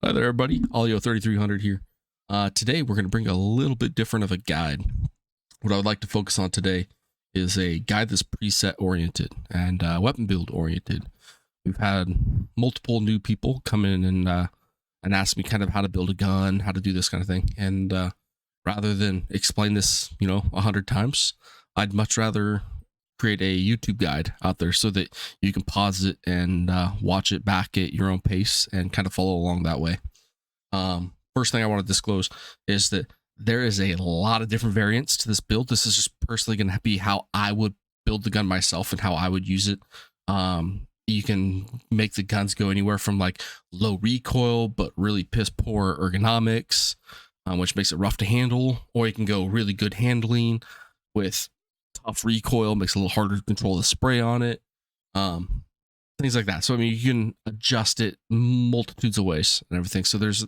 Hi there, everybody. Olio3300 here. Today, we're going to bring a little bit different of a guide. What I would like to focus on today is a guide that's preset oriented and weapon build oriented. We've had multiple new people come in and ask me kind of how to build a gun, how to do this kind of thing. And rather than explain this, 100 times, I'd much rather create a YouTube guide out there so that you can pause it and watch it back at your own pace and kind of follow along that way. First thing I want to disclose is that there is a lot of different variants to this build. This is just personally going to be how I would build the gun myself and how I would use it. You can make the guns go anywhere from like low recoil but really piss poor ergonomics, which makes it rough to handle, or you can go really good handling with tough recoil, makes it a little harder to control the spray on it, things like that. So I mean, you can adjust it multitudes of ways and everything. So there's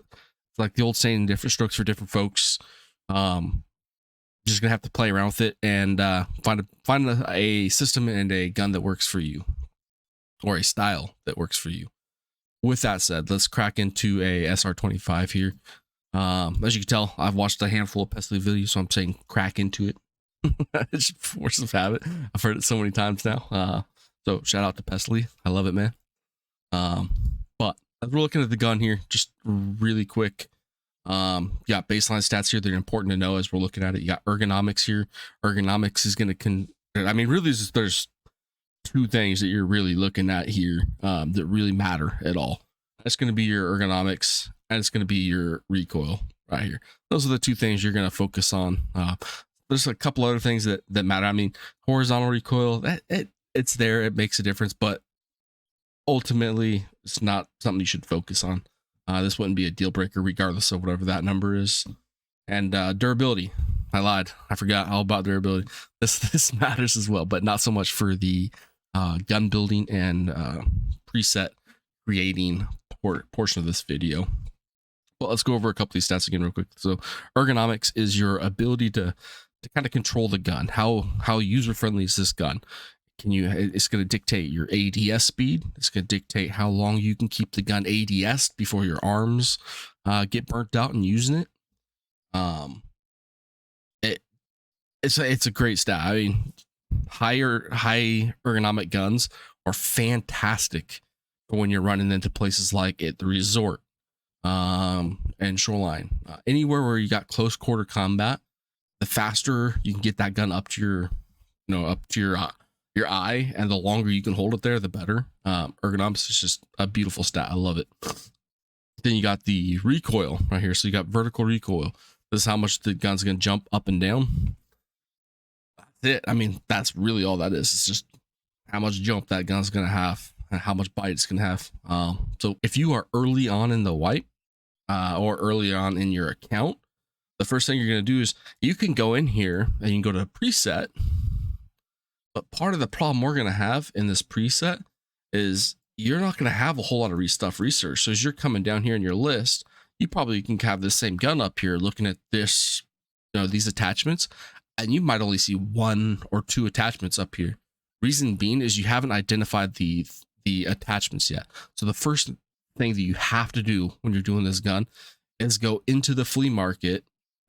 like the old saying, different strokes for different folks. Just gonna have to play around with it and find a system and a gun that works for you, or a style that works for you. With that said, let's crack into a SR25 here. As you can tell, I've watched a handful of Pestley videos, so I'm saying crack into it. It's just force of habit. I've heard it so many times now. So shout out to Pestley. I love it, man. But as we're looking at the gun here, just really quick, you got baseline stats here that are important to know as we're looking at it. You got ergonomics here. Ergonomics is going to really there's two things that you're really looking at here that really matter at all. That's going to be your ergonomics, and it's going to be your recoil right here. Those are the two things you're going to focus on. There's a couple other things that matter. I mean, horizontal recoil, it's there, it makes a difference, but ultimately it's not something you should focus on. This wouldn't be a deal breaker regardless of whatever that number is. And durability, I lied, I forgot all about durability. This matters as well, but not so much for the gun building and preset creating portion of this video. Well, let's go over a couple of these stats again real quick. So ergonomics is your ability to kind of control the gun. How user friendly is this gun? It's going to dictate your ADS speed. It's going to dictate how long you can keep the gun ADS before your arms get burnt out and using it. It's a great stat. I mean, high ergonomic guns are fantastic for when you're running into places like at the resort and shoreline, anywhere where you got close quarter combat. The faster you can get that gun up to your eye, and the longer you can hold it there, the better. Ergonomics is just a beautiful stat. I love it. Then you got the recoil right here. So you got vertical recoil. This is how much the gun's going to jump up and down. That's it. I mean, that's really all that is. It's just how much jump that gun's going to have and how much bite it's going to have. So if you are early on in the wipe or early on in your account, the first thing you're going to do is you can go in here and you can go to preset. But part of the problem we're going to have in this preset is you're not going to have a whole lot of stuff research. So as you're coming down here in your list, you probably can have this same gun up here looking at this, these attachments, and you might only see one or two attachments up here. Reason being is you haven't identified the attachments yet. So the first thing that you have to do when you're doing this gun is go into the flea market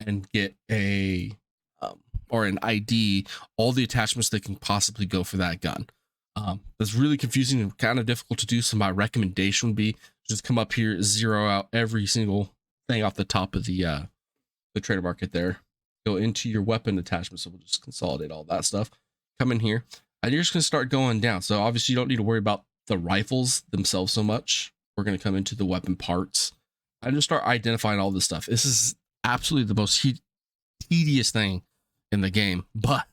and get or an ID, all the attachments that can possibly go for that gun. That's really confusing and kind of difficult to do. So my recommendation would be just come up here, zero out every single thing off the top of the trader market there. Go into your weapon attachment. So we'll just consolidate all that stuff. Come in here, and you're just gonna start going down. So obviously you don't need to worry about the rifles themselves so much. We're gonna come into the weapon parts and just start identifying all this stuff. This is absolutely the most tedious thing in the game, but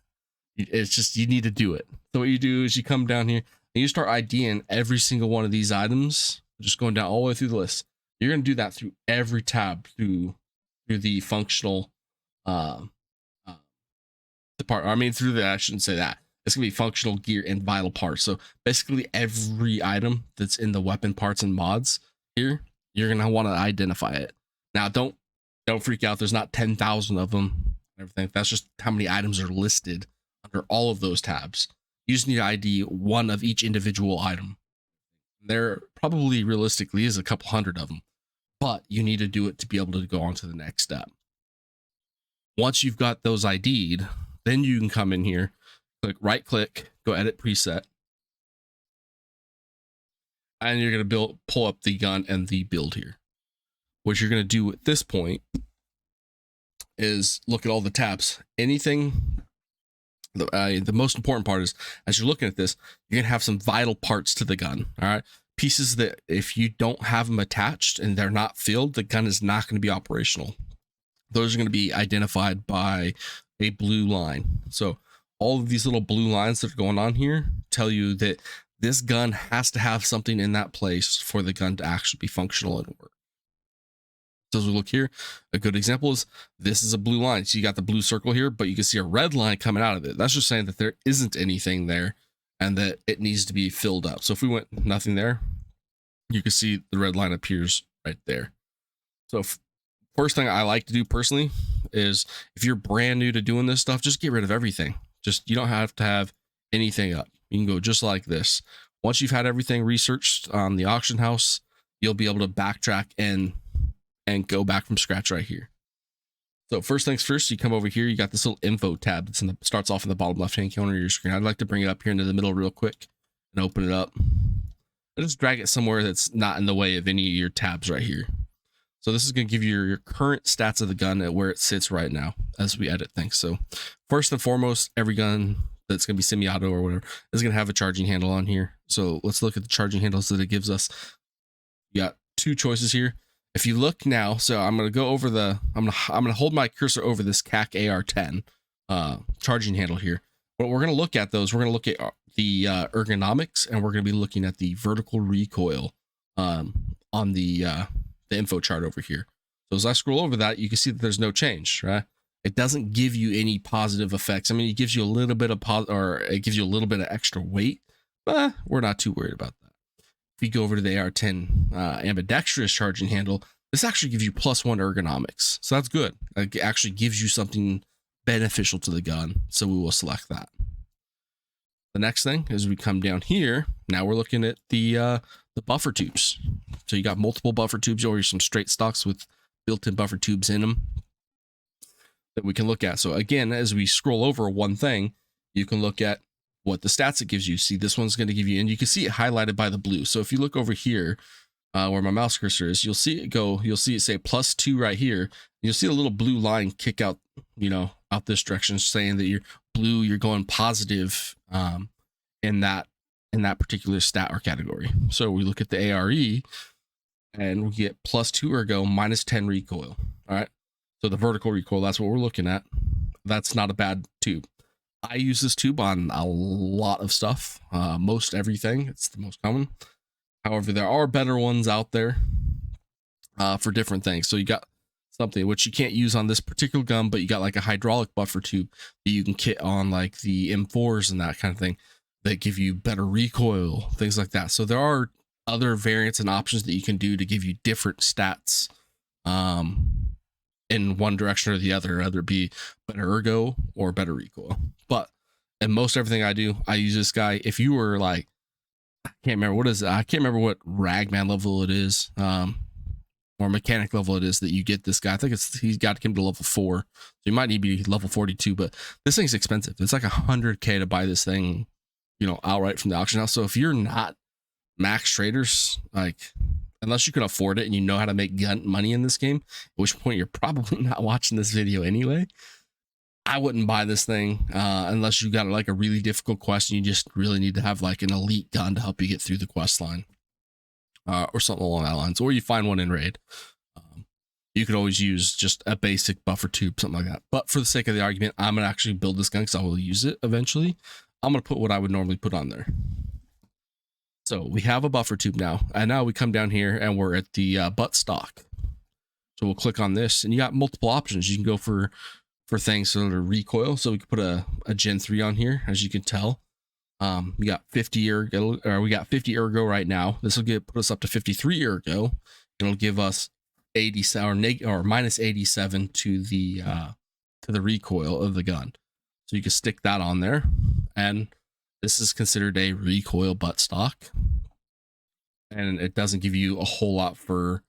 it's just, you need to do it. So what you do is you come down here and you start IDing every single one of these items, just going down all the way through the list. You're going to do that through every tab through the functional I shouldn't say that. It's gonna be functional gear and vital parts. So basically every item that's in the weapon parts and mods here, you're gonna want to identify it. Now don't freak out, there's not 10,000 of them, everything. That's just how many items are listed under all of those tabs. You just need to ID one of each individual item. There probably realistically is a couple hundred of them, but you need to do it to be able to go on to the next step. Once you've got those ID'd, then you can come in here, click right click, go edit preset, and you're going to pull up the gun and the build here. What you're going to do at this point is look at all the tabs. Anything, the most important part is, as you're looking at this, you're going to have some vital parts to the gun. All right. Pieces that if you don't have them attached and they're not filled, the gun is not going to be operational. Those are going to be identified by a blue line. So all of these little blue lines that are going on here tell you that this gun has to have something in that place for the gun to actually be functional and work. So as we look here, a good example is this is a blue line. So you got the blue circle here, but you can see a red line coming out of it. That's just saying that there isn't anything there and that it needs to be filled up. So if we went nothing there, you can see the red line appears right there. So first thing I like to do personally is if you're brand new to doing this stuff, just get rid of everything. You don't have to have anything up. You can go just like this. Once you've had everything researched on the auction house, you'll be able to backtrack and go back from scratch right here. So first things first, you come over here, you got this little info tab that's starts off in the bottom left-hand corner of your screen. I'd like to bring it up here into the middle real quick and open it up. I just drag it somewhere that's not in the way of any of your tabs right here. So this is going to give you your current stats of the gun at where it sits right now as we edit things. So first and foremost, every gun that's going to be semi-auto or whatever is going to have a charging handle on here. So let's look at the charging handles that it gives us. You got two choices here. If you look now, so I'm going to go over I'm going to hold my cursor over this CAC AR10 charging handle here. What we're going to look at those, we're going to look at the ergonomics, and we're going to be looking at the vertical recoil on the info chart over here. So as I scroll over that, you can see that there's no change, right? It doesn't give you any positive effects. I mean, it gives you a little bit of it gives you a little bit of extra weight, but we're not too worried about that. If you go over to the AR10 ambidextrous charging handle, this actually gives you +1 ergonomics. So that's good. It actually gives you something beneficial to the gun. So we will select that. The next thing is we come down here. Now we're looking at the buffer tubes. So you got multiple buffer tubes or some straight stocks with built-in buffer tubes in them that we can look at. So again, as we scroll over one thing, you can look at what the stats it gives you. See, this one's going to give you, and you can see it highlighted by the blue. So if you look over here where my mouse cursor is, you'll see it say +2 right here. You'll see a little blue line kick out, out this direction, saying that you're blue, you're going positive in that particular stat or category. So we look at the ARE and we get +2 ergo, -10 recoil. All right. So the vertical recoil, that's what we're looking at. That's not a bad tube. I use this tube on a lot of stuff, most everything. It's the most common. However, there are better ones out there for different things. So you got something which you can't use on this particular gun, but you got like a hydraulic buffer tube that you can kit on like the M4s and that kind of thing that give you better recoil, things like that. So there are other variants and options that you can do to give you different stats in one direction or the other, either be better ergo or better recoil. But in most everything I do, I use this guy. If you were like, I can't remember what ragman level it is, or mechanic level it is that you get this guy. I think he's got to come to level 4, so you might need to be level 42. But this thing's expensive. It's like $100K to buy this thing, outright from the auction house. So if you're not max traders, like, unless you can afford it and you know how to make gun money in this game, at which point you're probably not watching this video anyway, I wouldn't buy this thing unless you got like a really difficult quest and you just really need to have like an elite gun to help you get through the quest line or something along that lines, or you find one in raid. You could always use just a basic buffer tube, something like that. But for the sake of the argument, I'm going to actually build this gun because I will use it eventually. I'm going to put what I would normally put on there. So we have a buffer tube now, and now we come down here and we're at the butt stock. So we'll click on this, and you got multiple options. You can go for things that are recoil. So we can put a Gen 3 on here, as you can tell. We got 50 ergo right now. This will put us up to 53 ergo. It'll give us 87 or -87 to the recoil of the gun. So you can stick that on there, and this is considered a recoil butt stock, and it doesn't give you a whole lot for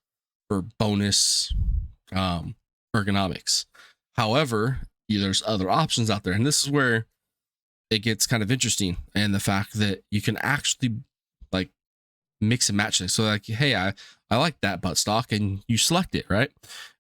for bonus ergonomics. However, there's other options out there, and this is where it gets kind of interesting, and the fact that you can actually like mix and match things. So like, hey, I like that buttstock, and you select it, right?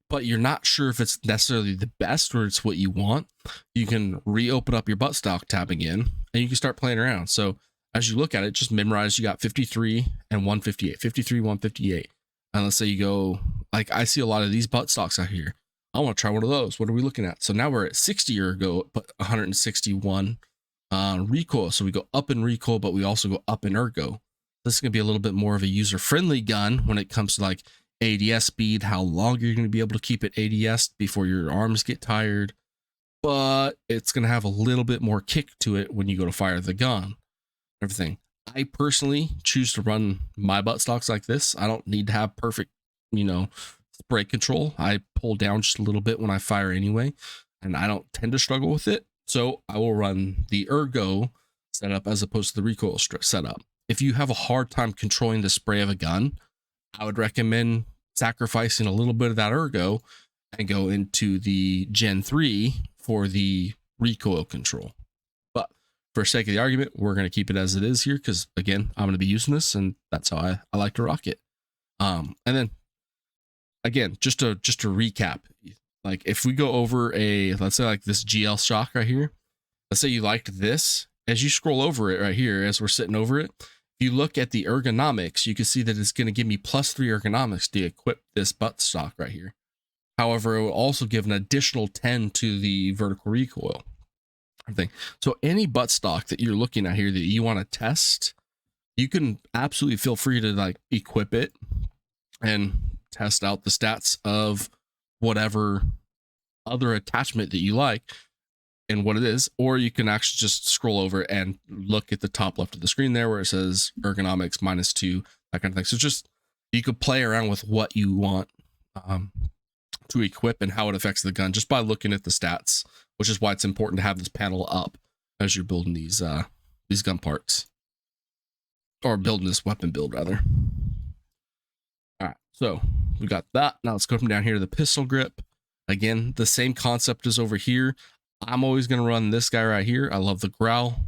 But you're not sure if it's necessarily the best or it's what you want. You can reopen up your buttstock tab again, and you can start playing around. So as you look at it, just memorize you got 53 and 158, 53, 158. And let's say you go, like I see a lot of these buttstocks out here. I want to try one of those. What are we looking at? So now we're at 60 ergo, but 161 recoil. So we go up in recoil, but we also go up in ergo. This is going to be a little bit more of a user-friendly gun when it comes to like ADS speed, how long you're going to be able to keep it ADS before your arms get tired. But it's going to have a little bit more kick to it when you go to fire the gun. Everything. I personally choose to run my buttstocks like this. I don't need to have perfect, spray control. I pull down just a little bit when I fire anyway, and I don't tend to struggle with it. So I will run the ergo setup as opposed to the recoil setup. If you have a hard time controlling the spray of a gun, I would recommend sacrificing a little bit of that ergo and go into the Gen 3 for the recoil control. But for sake of the argument, we're going to keep it as it is here because, again, I'm going to be using this, and that's how I like to rock it. And then, again, just to recap, like if we go over let's say like this GL shock right here, let's say you liked this, as you scroll over it right here, as we're sitting over it, if you look at the ergonomics, you can see that it's going to give me +3 ergonomics to equip this buttstock right here. However, it will also give an additional 10 to the vertical recoil. So any buttstock that you're looking at here that you want to test, you can absolutely feel free to like equip it and test out the stats of whatever other attachment that you like and what it is, or you can actually just scroll over and look at the top left of the screen there where it says ergonomics -2, that kind of thing. So just you could play around with what you want to equip and how it affects the gun just by looking at the stats, which is why it's important to have this panel up as you're building these gun parts, or building this weapon build rather. All right, so we got that. Now let's go from down here to the pistol grip. Again, the same concept is over here. I'm always going to run this guy right here. I love the growl,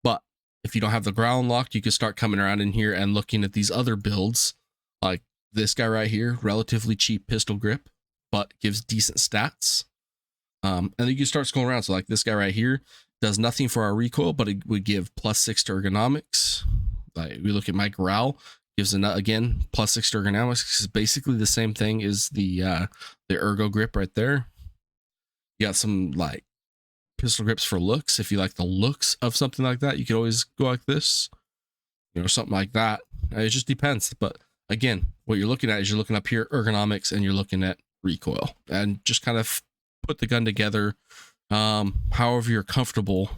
but if you don't have the growl unlocked, you can start coming around in here and looking at these other builds, like this guy right here, relatively cheap pistol grip, but gives decent stats. And then you can start scrolling around. So like this guy right here does nothing for our recoil, but it would give +6 to ergonomics. Like we look at my growl, gives again +6 to ergonomics. It's basically the same thing as the ergo grip right there. You got some like pistol grips for looks. If you like the looks of something like that, you could always go like this, something like that. It just depends. But again, what you're looking at is you're looking up here, ergonomics, and you're looking at recoil, and just kind of put the gun together however you're comfortable.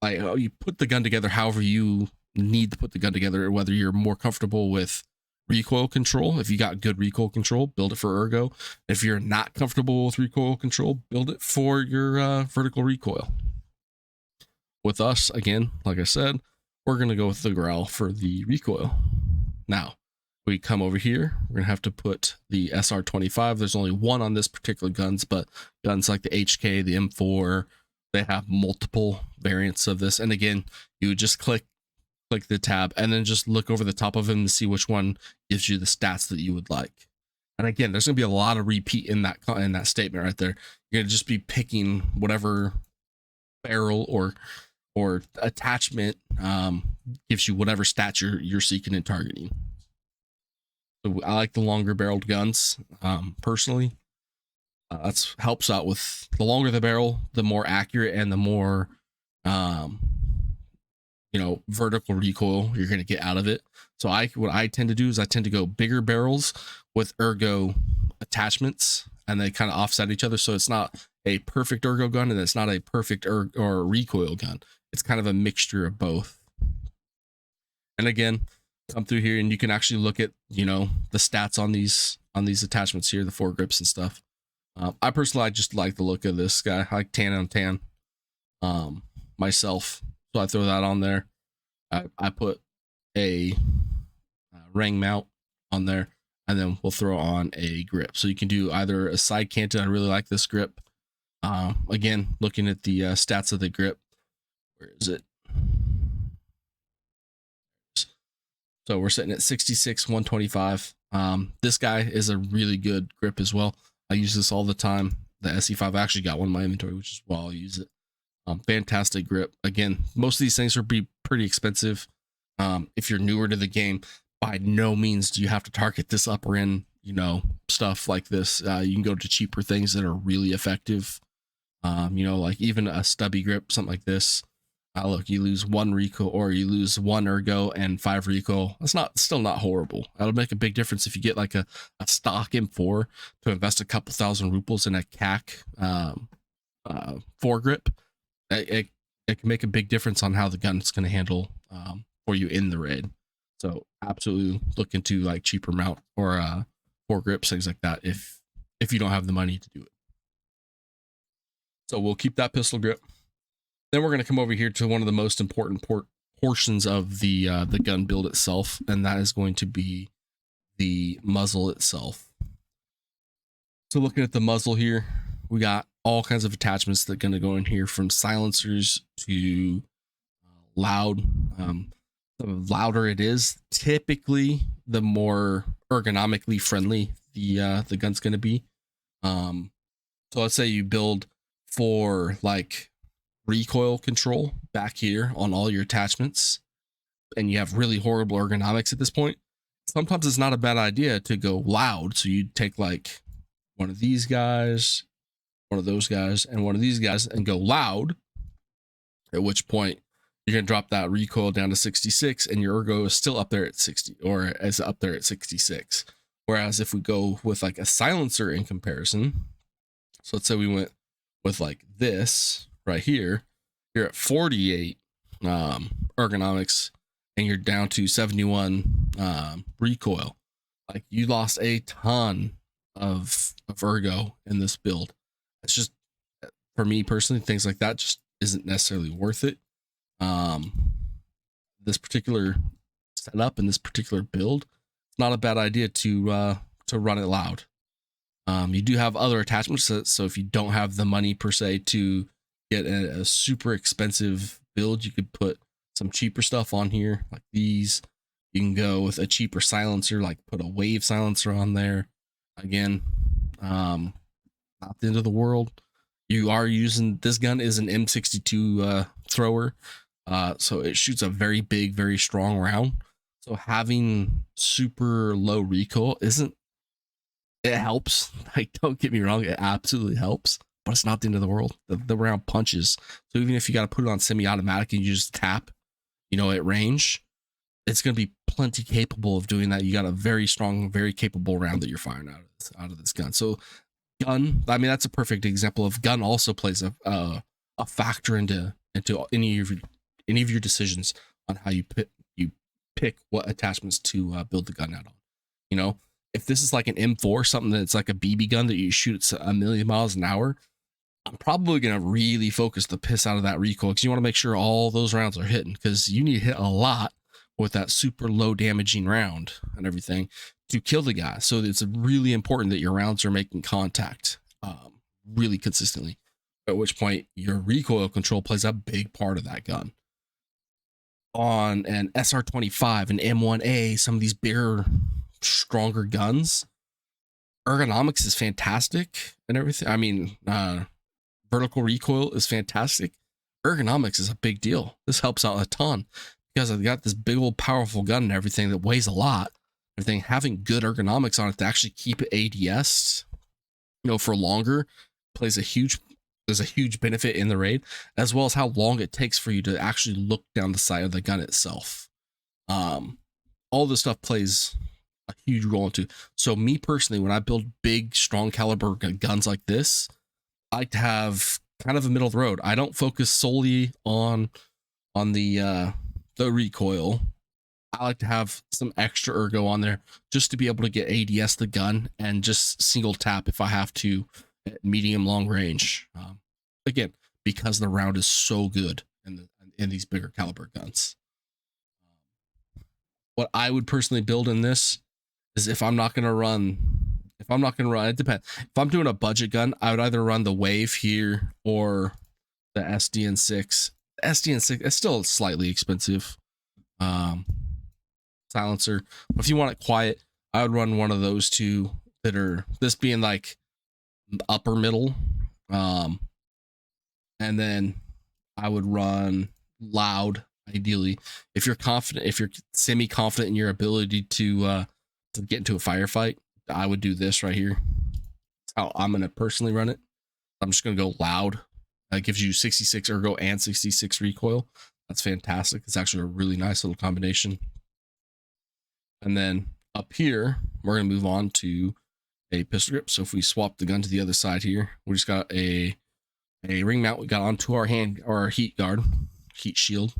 Like you put the gun together however you need to put the gun together, whether you're more comfortable with recoil control. If you got good recoil control, build it for ergo. If you're not comfortable with recoil control, build it for your vertical recoil. With us, again, like I said, we're going to go with the growl for the recoil. Now we come over here, we're going to have to put the SR25. There's only one on this particular guns, but guns like the HK, the M4, they have multiple variants of this. And again, you would just click the tab and then just look over the top of them to see which one gives you the stats that you would like. And again, there's going to be a lot of repeat in that statement right there. You're going to just be picking whatever barrel or attachment gives you whatever stats you're seeking and targeting. So I like the longer barreled guns personally. That's helps out with the longer the barrel, the more accurate and the more vertical recoil you're going to get out of it. So what I tend to do is I tend to go bigger barrels with ergo attachments, and they kind of offset each other. So it's not a perfect ergo gun and it's not a perfect or recoil gun. It's kind of a mixture of both. And again, come through here and you can actually look at, the stats on these attachments here, the foregrips and stuff. I personally just like the look of this guy. I like tan on tan myself. So I throw that on there. I put a ring mount on there, and then we'll throw on a grip. So you can do either a side canted. I really like this grip. Again, looking at the stats of the grip, where is it? So we're sitting at 66, 125. This guy is a really good grip as well. I use this all the time. The SE5, I actually got one in my inventory, which is why I'll use it. Fantastic grip. Again, most of these things are pretty expensive. If you're newer to the game, by no means do you have to target this upper end, stuff like this. You can go to cheaper things that are really effective. Like even a stubby grip, something like this. Look, you lose 1 recoil, or you lose 1 ergo and 5 recoil. That's still not horrible. That'll make a big difference if you get like a stock M4 to invest a couple thousand rubles in a CAC foregrip. It can make a big difference on how the gun's going to handle for you in the raid. So absolutely look into like cheaper mount or foregrips, things like that, if you don't have the money to do it. So we'll keep that pistol grip. Then we're going to come over here to one of the most important portions of the gun build itself, and that is going to be the muzzle itself. So looking at the muzzle here, we got all kinds of attachments that are going to go in here, from silencers to loud. The louder it is, typically the more ergonomically friendly the gun's going to be. So let's say you build for like recoil control back here on all your attachments, and you have really horrible ergonomics at this point. Sometimes it's not a bad idea to go loud. So you take like one of these guys, one of those guys, and one of these guys, and go loud, at which point you're going to drop that recoil down to 66, and your ergo is still up there at 60, or is up there at 66. Whereas if we go with like a silencer in comparison, so let's say we went with like this right here, you're at 48 ergonomics, and you're down to 71 recoil. Like, you lost a ton of ergo in this build. It's just, for me personally, things like that just isn't necessarily worth it. This particular setup and this particular build, it's not a bad idea to run it loud. You do have other attachments, so if you don't have the money per se to get a super expensive build, you could put some cheaper stuff on here, like these. You can go with a cheaper silencer, like put a wave silencer on there. Again, not the end of the world. You are using, this gun is an M62 thrower, so it shoots a very big, very strong round. So having super low recoil it helps. Like, don't get me wrong, it absolutely helps, but it's not the end of the world. The round punches. So even if you got to put it on semi-automatic and you just tap, at range, it's going to be plenty capable of doing that. You got a very strong, very capable round that you're firing out of this gun. So gun, I mean, that's a perfect example of gun also plays a factor into any of your decisions on how you pick what attachments to build the gun out on. If this is like an M4, something that's like a BB gun that you shoot at 1,000,000 miles an hour, I'm probably going to really focus the piss out of that recoil, because you want to make sure all those rounds are hitting, because you need to hit a lot with that super low damaging round and everything to kill the guy. So it's really important that your rounds are making contact really consistently, at which point your recoil control plays a big part of that gun. On an SR25, an M1A, some of these bigger, stronger guns, ergonomics is fantastic and everything. I mean, vertical recoil is fantastic. Ergonomics is a big deal. This helps out a ton, because I've got this big old powerful gun and everything that weighs a lot. Everything, having good ergonomics on it to actually keep it ADS, for longer, there's a huge benefit in the raid, as well as how long it takes for you to actually look down the sight of the gun itself. All this stuff plays a huge role into. So me personally, when I build big, strong caliber guns like this, I like to have kind of a middle of the road. I don't focus solely on the recoil. I like to have some extra ergo on there just to be able to get ADS the gun and just single tap if I have to at medium long range. Again, because the round is so good in these bigger caliber guns. what I would personally build in this is if I'm not gonna run, it depends. If I'm doing a budget gun, I would either run the Wave here or the SDN6. The SDN6 is still slightly expensive. Silencer. But if you want it quiet, I would run one of those two that are, this being like upper middle. And then I would run loud, ideally. If you're confident, if you're semi-confident in your ability to get into a firefight, I would do this right here. That's how I'm gonna personally run it. I'm just gonna go loud. That gives you 66 ergo and 66 recoil. That's fantastic. It's actually a really nice little combination. And then up here, we're gonna move on to a pistol grip. So if we swap the gun to the other side here, we just got a ring mount we got onto our hand, or our heat guard, heat shield.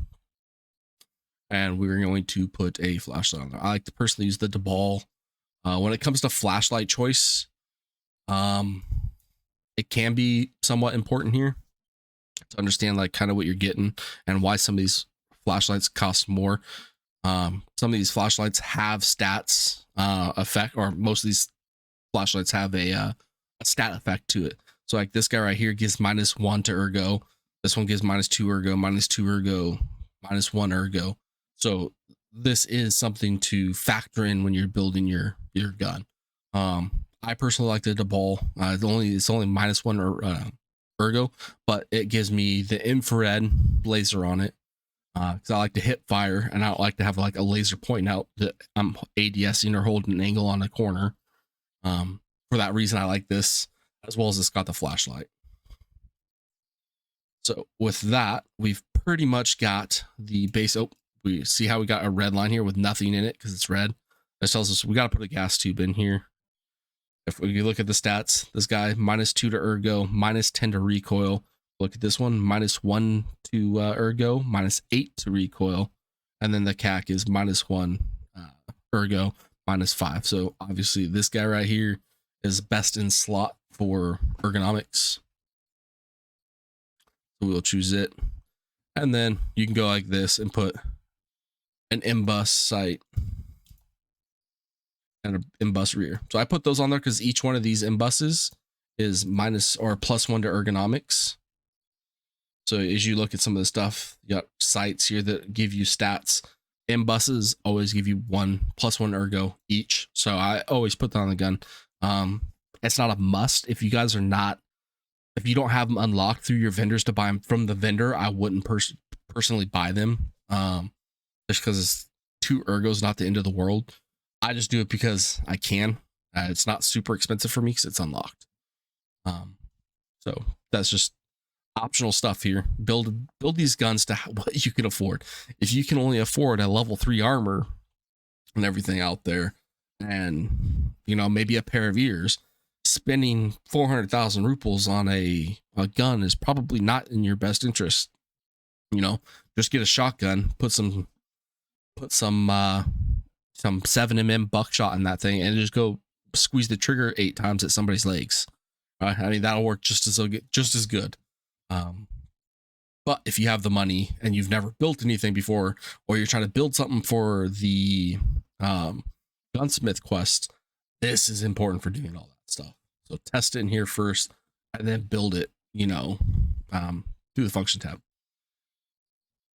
And we're going to put a flashlight on there. I like to personally use the DeBall. When it comes to flashlight choice, it can be somewhat important here to understand like kind of what you're getting and why some of these flashlights cost more. Some of these flashlights have stats effect, or most of these flashlights have a stat effect to it. So like this guy right here gives -1 to ergo. This one gives -2 ergo, -2 ergo, -1 ergo. So this is something to factor in when you're building your gun. I personally like the DeBall. It's only -1 ergo, but it gives me the infrared laser on it. Because I like to hip fire, and I don't like to have like a laser pointing out that I'm ADSing or holding an angle on a corner. For that reason, I like this, as well as it's got the flashlight. So with that, we've pretty much got the base. Oh, we see how we got a red line here with nothing in it because it's red. That tells us we got to put a gas tube in here. If we look at the stats, this guy -2 to ergo, -10 to recoil. Look at this one, -1 to ergo, -8 to recoil. And then the CAC is -1 ergo, -5. So obviously this guy right here is best in slot for ergonomics. So we'll choose it. And then you can go like this and put an imbus sight and an imbus rear. So I put those on there because each one of these imbuses is +1 to ergonomics. So as you look at some of the stuff, you got sights here that give you stats. Imbuses always give you +1 ergo each. So I always put that on the gun. It's not a must. If you guys are not, if you don't have them unlocked through your vendors to buy them from the vendor, I wouldn't personally buy them. Just because it's 2 ergos, not the end of the world. I just do it because I can. It's not super expensive for me because it's unlocked. So that's just optional stuff here. Build these guns to what you can afford. If you can only afford a level 3 armor and everything out there, and you know, maybe a pair of ears, spending 400,000 rubles on a gun is probably not in your best interest. You know, just get a shotgun, put some 7mm buckshot in that thing, and just go squeeze the trigger 8 times at somebody's legs. I mean, that'll work just as good. But if you have the money and you've never built anything before, or you're trying to build something for the gunsmith quest, this is important for doing all that stuff. So test it in here first and then build it, you know, through the function tab.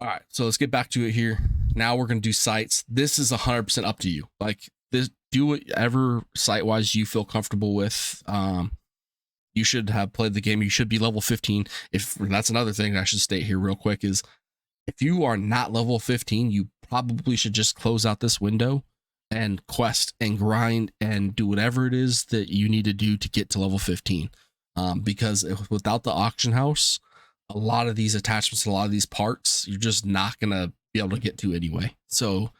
All right, so let's get back to it here. Now we're going to do sights. This is 100% up to you. Like this, do whatever sight wise you feel comfortable with. You should have played the game. You should be level 15. If that's another thing I should state here real quick is if you are not level 15, you probably should just close out this window and quest and grind and do whatever it is that you need to do to get to level 15. Because without the auction house, a lot of these attachments, a lot of these parts, you're just not going to be able to get to anyway. So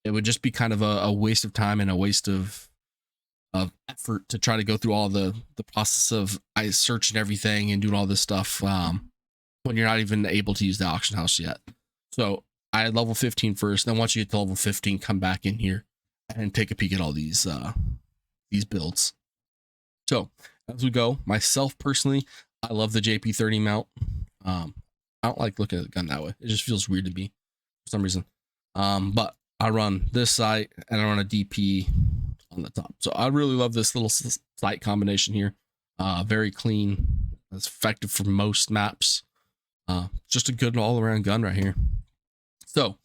it would just be kind of a waste of time and a waste of effort to try to go through all the process of searching everything and doing all this stuff when you're not even able to use the auction house yet. So I had level 15 first. Then once you get to level 15, come back in here and take a peek at all these builds. So as we go, myself personally, I love the JP30 mount. I don't like looking at the gun that way. It just feels weird to me for some reason. But I run this sight and I run a DP on the top. So I really love this little sight combination here. Very clean. It's effective for most maps. Just a good all around gun right here. So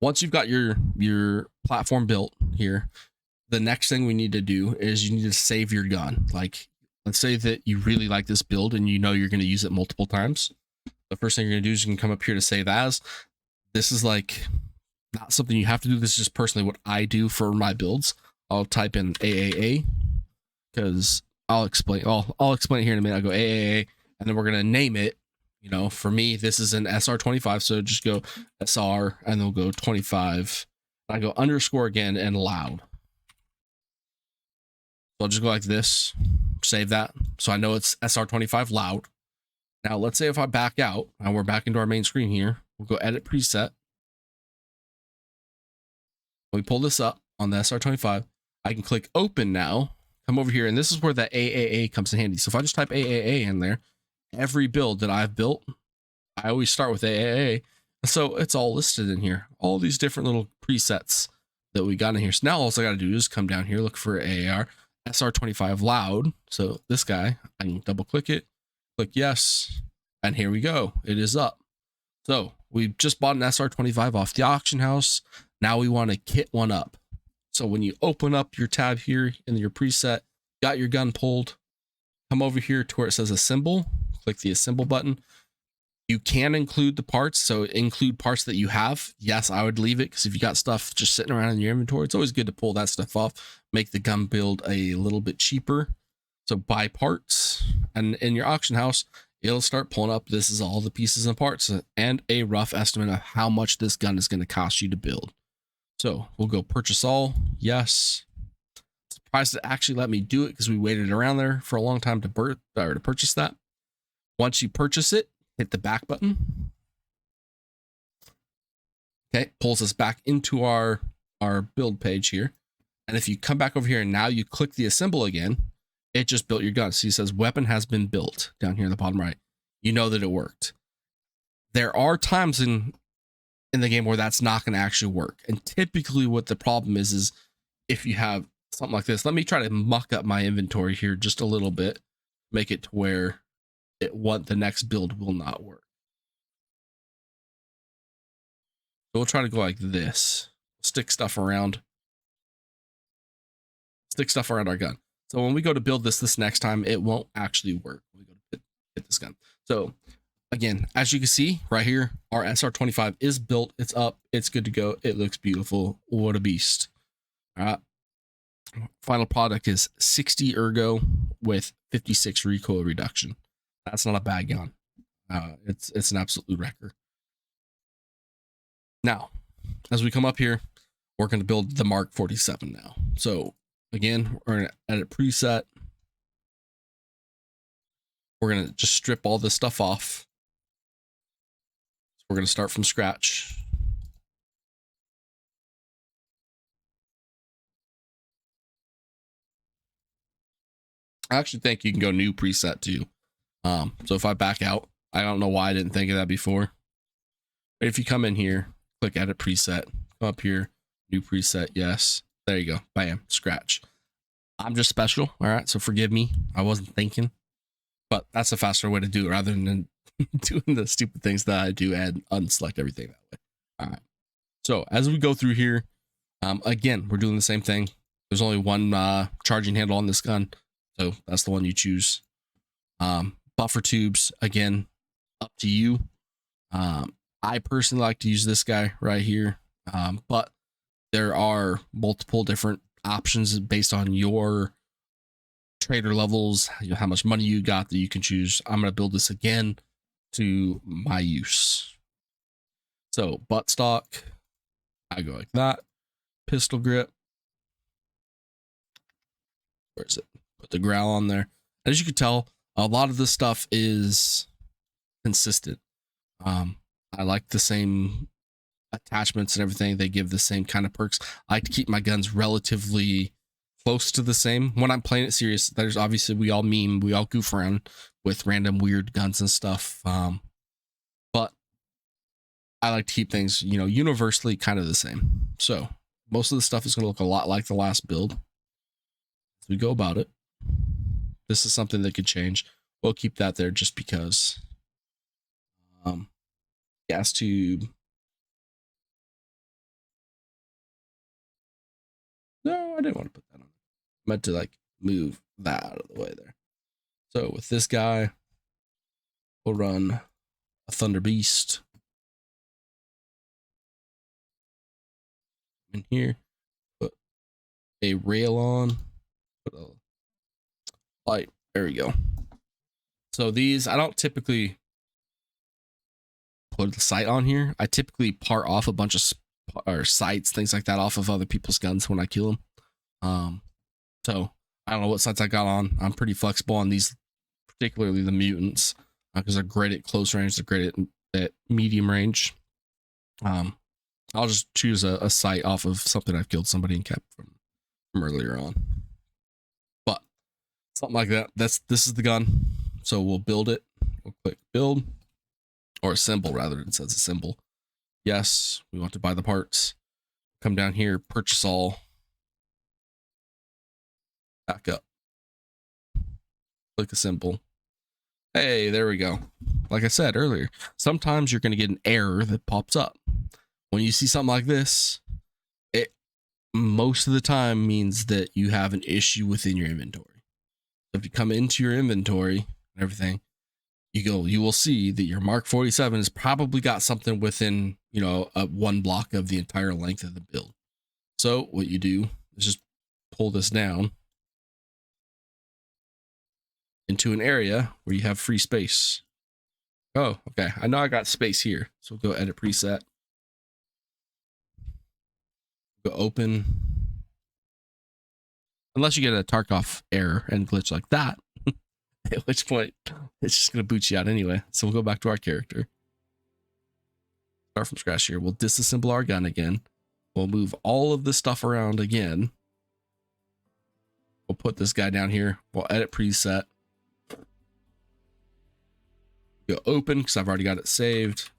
once you've got your platform built here, the next thing we need to do is you need to save your gun. Like, let's say that you really like this build and you know you're going to use it multiple times. The first thing you're going to do is you can come up here to save as. This is like not something you have to do. This is just personally what I do for my builds. I'll type in AAA because I'll explain. I'll explain it here in a minute. I'll go AAA and then we're going to name it. You know, for me, this is an SR25. So just go SR and then we'll go 25. I go underscore again and loud. So I'll just go like this, save that. So I know it's SR25 loud. Now let's say if I back out and we're back into our main screen here, we'll go edit preset. We pull this up on the SR25. I can click open now, come over here, and this is where the AAA comes in handy. So if I just type AAA in there, every build that I've built, I always start with AAA. So it's all listed in here, all these different little presets that we got in here. So now all I got to do is come down here, look for AAR, SR25 loud. So this guy, I can double click it, click yes, and here we go. It is up. So we just bought an SR25 off the auction house. Now we want to kit one up. So when you open up your tab here in your preset, got your gun pulled, come over here to where it says assemble, click the assemble button. You can include the parts. So include parts that you have. Yes, I would leave it because if you got stuff just sitting around in your inventory, it's always good to pull that stuff off, make the gun build a little bit cheaper. So buy parts, and in your auction house, it'll start pulling up. This is all the pieces and parts and a rough estimate of how much this gun is going to cost you to build. So we'll go purchase all. Yes. Surprised it actually let me do it because we waited around there for a long time to purchase that. Once you purchase it, hit the back button. Okay, pulls us back into our build page here. And if you come back over here and now you click the assemble again, it just built your gun. So it says weapon has been built down here in the bottom right. You know that it worked. There are times in the game where that's not going to actually work. And typically what the problem is if you have something like this, let me try to muck up my inventory here just a little bit, make it to where the next build will not work. So we'll try to go like this, stick stuff around our gun. So when we go to build this next time, it won't actually work. We go to hit this gun. So again, as you can see right here, our SR25 is built. It's up. It's good to go. It looks beautiful. What a beast. All right. Final product is 60 ergo with 56 recoil reduction. That's not a bad gun. It's an absolute wrecker. Now, as we come up here, we're going to build the Mark 47 now. So again, we're going to edit preset. We're going to just strip all this stuff off. So we're going to start from scratch. I actually think you can go new preset too. So if I back out, I don't know why I didn't think of that before. But if you come in here, click edit preset, come up here, new preset, yes. There you go. Bam, scratch. I'm just special. All right. So forgive me. I wasn't thinking, but that's a faster way to do it rather than doing the stupid things that I do and unselect everything that way. All right. So as we go through here, again, we're doing the same thing. There's only one charging handle on this gun. So that's the one you choose. Buffer tubes, again, up to you. I personally like to use this guy right here. But there are multiple different options based on your trader levels, how much money you got that you can choose. I'm going to build this again to my use. So buttstock, I go like that. Pistol grip. Where is it? Put the growl on there. As you can tell, a lot of this stuff is consistent. I like the same attachments and everything. They give the same kind of perks. I like to keep my guns relatively close to the same. When I'm playing it serious, there's obviously, we all meme, we all goof around with random weird guns and stuff. But I like to keep things, you know, universally kind of the same. So most of the stuff is going to look a lot like the last build as we go about it. This is something that could change. We'll keep that there just because. Gas tube. No, I didn't want to put that on. I meant to like move that out of the way there. So with this guy, we'll run a Thunder Beast in here. Put a rail on. Put a light. There we go. So these, I don't typically put the sight on here. I typically part off a bunch of sights, things like that, off of other people's guns when I kill them. So I don't know what sights I got on. I'm pretty flexible on these, particularly the mutants, because they're great at close range. They're great at medium range. I'll just choose a sight off of something I've killed somebody and kept from earlier on. But something like that. This is the gun. So we'll build it. We'll click build, or assemble rather. It says assemble. Yes, we want to buy the parts. Come down here, purchase all. Back up. Click assemble. Hey, there we go. Like I said earlier, sometimes you're going to get an error that pops up. When you see something like this, it most of the time means that you have an issue within your inventory. So if you come into your inventory and everything, you will see that your Mark 47 has probably got something within, you know, one block of the entire length of the build. So what you do is just pull this down into an area where you have free space. Oh, okay. I know I got space here. So we'll go edit preset. Go open. Unless you get a Tarkov error and glitch like that, at which point it's just going to boot you out anyway. So we'll go back to our character. Start from scratch here. We'll disassemble our gun again. We'll move all of this stuff around again. We'll put this guy down here. We'll edit preset. Go open because I've already got it saved.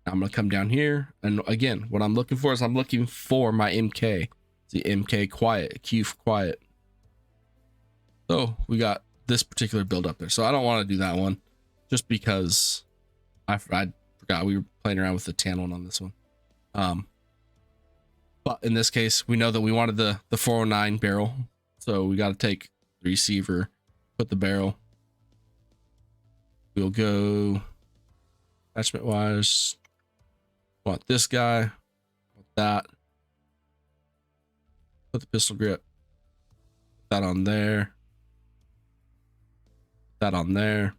Now I'm going to come down here. And again, what I'm looking for is I'm looking for my MK. The MK quiet, Q for quiet. So we got this particular build up there. So I don't want to do that one just because I forgot we were playing around with the tan one on this one. But in this case, we know that we wanted the 409 barrel. So we got to take the receiver, put the barrel. We'll go attachment wise. Want this guy, want that. Put the pistol grip. Put that on there. Put that on there.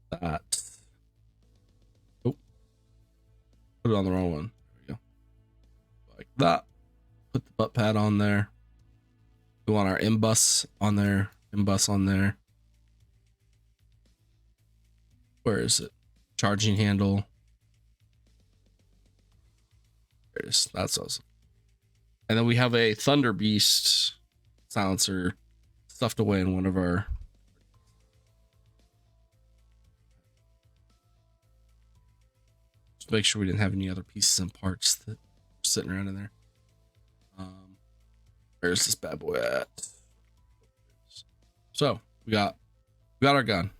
That. Oh. Put it on the wrong one. There we go. Like that. Put the butt pad on there. We want our M-bus on there. M-bus on there. Where is it? Charging handle. There it is. That's awesome. And then we have a Thunder Beast silencer stuffed away in one of our. Just make sure we didn't have any other pieces and parts that were sitting around in there. Where's this bad boy at? So we got our gun.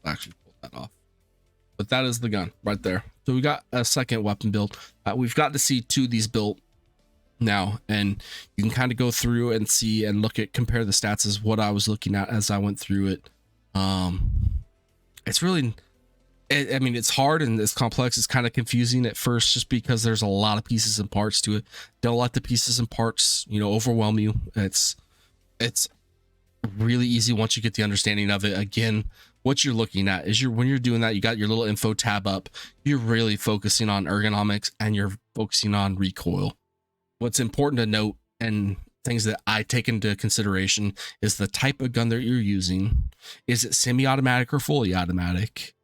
I'll actually pull that off. But that is the gun right there. So we got a second weapon build. We've got to see two of these built now, and you can kind of go through and see and compare the stats as what I was looking at as I went through it. It's really, I mean, it's hard and it's complex. It's kind of confusing at first just because there's a lot of pieces and parts to it. Don't let the pieces and parts, you know, overwhelm you. It's really easy once you get the understanding of it. Again, what you're looking at is when you're doing that, you got your little info tab up. You're really focusing on ergonomics and you're focusing on recoil. What's important to note and things that I take into consideration is the type of gun that you're using. Is it semi-automatic or fully automatic?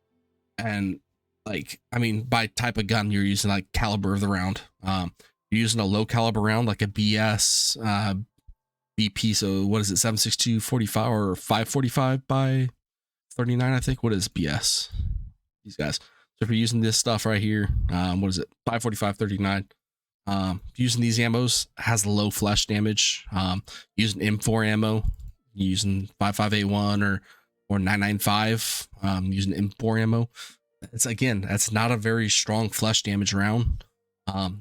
And like, I mean, by type of gun, you're using like caliber of the round. You're using a low caliber round, like a BS, BP. So what is it? 7.62 45 or 545 by 39, I think. What is BS? these guys. So if you're using this stuff right here, what is it? 545-39. Using these ammos has low flesh damage. Using M4 ammo, using 55A1 or 995, using M4 ammo. That's not a very strong flesh damage round.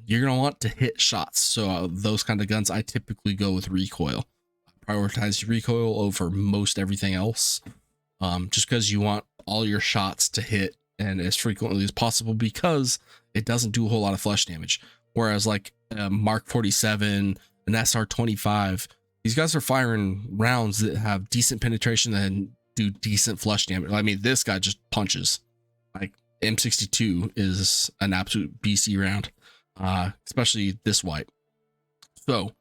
You're gonna want to hit shots. So those kind of guns, I typically go with recoil. Prioritize recoil over most everything else. Just because you want all your shots to hit and as frequently as possible, because it doesn't do a whole lot of flesh damage. Whereas like Mark 47, an SR25, these guys are firing rounds that have decent penetration and do decent flesh damage. I mean, this guy just punches. Like M62 is an absolute BC round, especially this white. So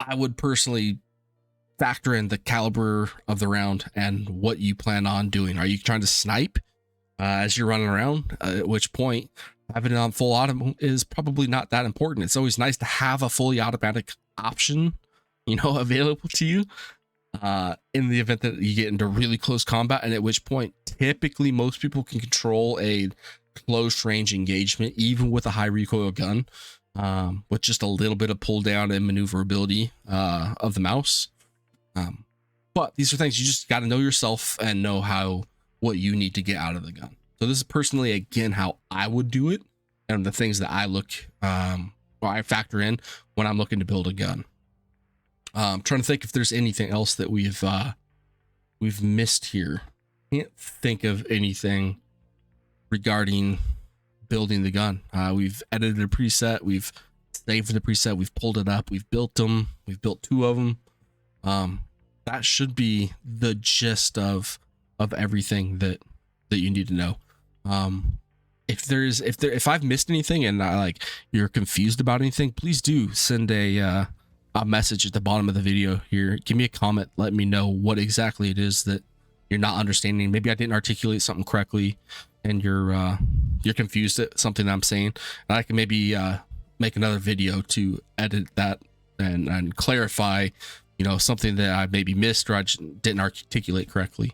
I would personally factor in the caliber of the round and what you plan on doing. Are you trying to snipe as you're running around? At which point, having it on full auto is probably not that important. It's always nice to have a fully automatic option, available to you in the event that you get into really close combat, and at which point typically most people can control a close range engagement even with a high recoil gun, with just a little bit of pull down and maneuverability of the mouse. But these are things you just got to know yourself and know what you need to get out of the gun. So this is personally, again, how I would do it, and the things that I I factor in when I'm looking to build a gun. I'm trying to think if there's anything else that we've missed here. Can't think of anything regarding building the gun. We've edited a preset, we've saved the preset, we've pulled it up, we've built them, we've built 2 of them. That should be the gist of everything that you need to know. If I've missed anything and you're confused about anything, please do send a message at the bottom of the video here. Give me a comment, let me know what exactly it is that you're not understanding. Maybe I didn't articulate something correctly and you're confused at something I'm saying, and I can maybe make another video to edit that and clarify something that I maybe missed or I just didn't articulate correctly.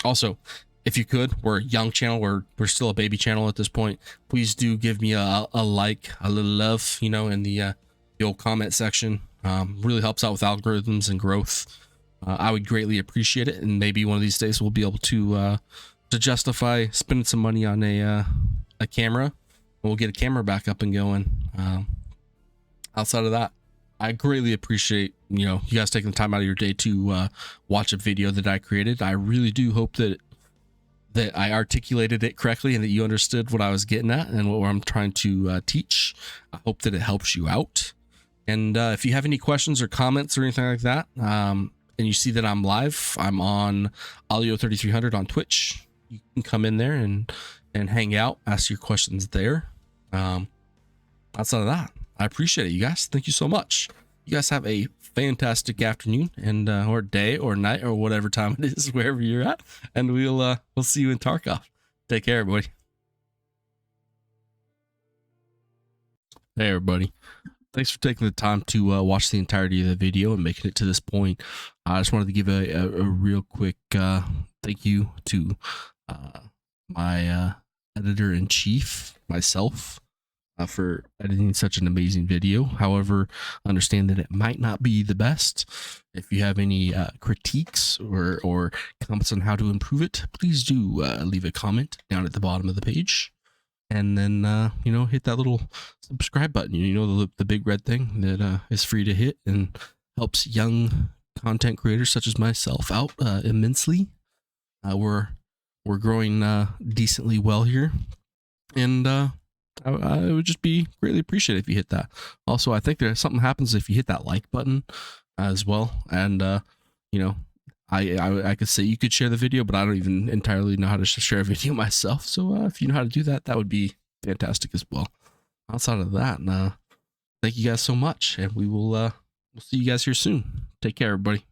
Also, if you could, we're a young channel, we're still a baby channel at this point. Please do give me a like, a little love, in the old comment section. Really helps out with algorithms and growth. I would greatly appreciate it, and maybe one of these days we'll be able to justify spending some money on a camera. We'll get a camera back up and going. Outside of that, I greatly appreciate you guys taking the time out of your day to watch a video that I created. I really do hope that I articulated it correctly and that you understood what I was getting at and what I'm trying to teach. I hope that it helps you out. And if you have any questions or comments or anything like that, and you see that I'm live, I'm on Alio3300 on Twitch. You can come in there and hang out, ask your questions there. Outside of that, I appreciate it, you guys. Thank you so much. You guys have a fantastic afternoon and or day or night or whatever time it is, wherever you're at, and we'll see you in Tarkov. Take care, everybody. Hey, everybody. Thanks for taking the time to watch the entirety of the video and making it to this point. I just wanted to give a real quick thank you to my editor-in-chief, myself, for editing such an amazing video. However, understand that it might not be the best. If you have any critiques or comments on how to improve it, please do leave a comment down at the bottom of the page. And then, hit that little subscribe button, the big red thing that is free to hit and helps young content creators such as myself out immensely. We're growing decently well here. And I would just be greatly appreciated if you hit that. Also, I think there's something happens if you hit that like button as well. And, I could say you could share the video, but I don't even entirely know how to share a video myself. So if you know how to do that, that would be fantastic as well. Outside of that, thank you guys so much, and we'll see you guys here soon. Take care, everybody.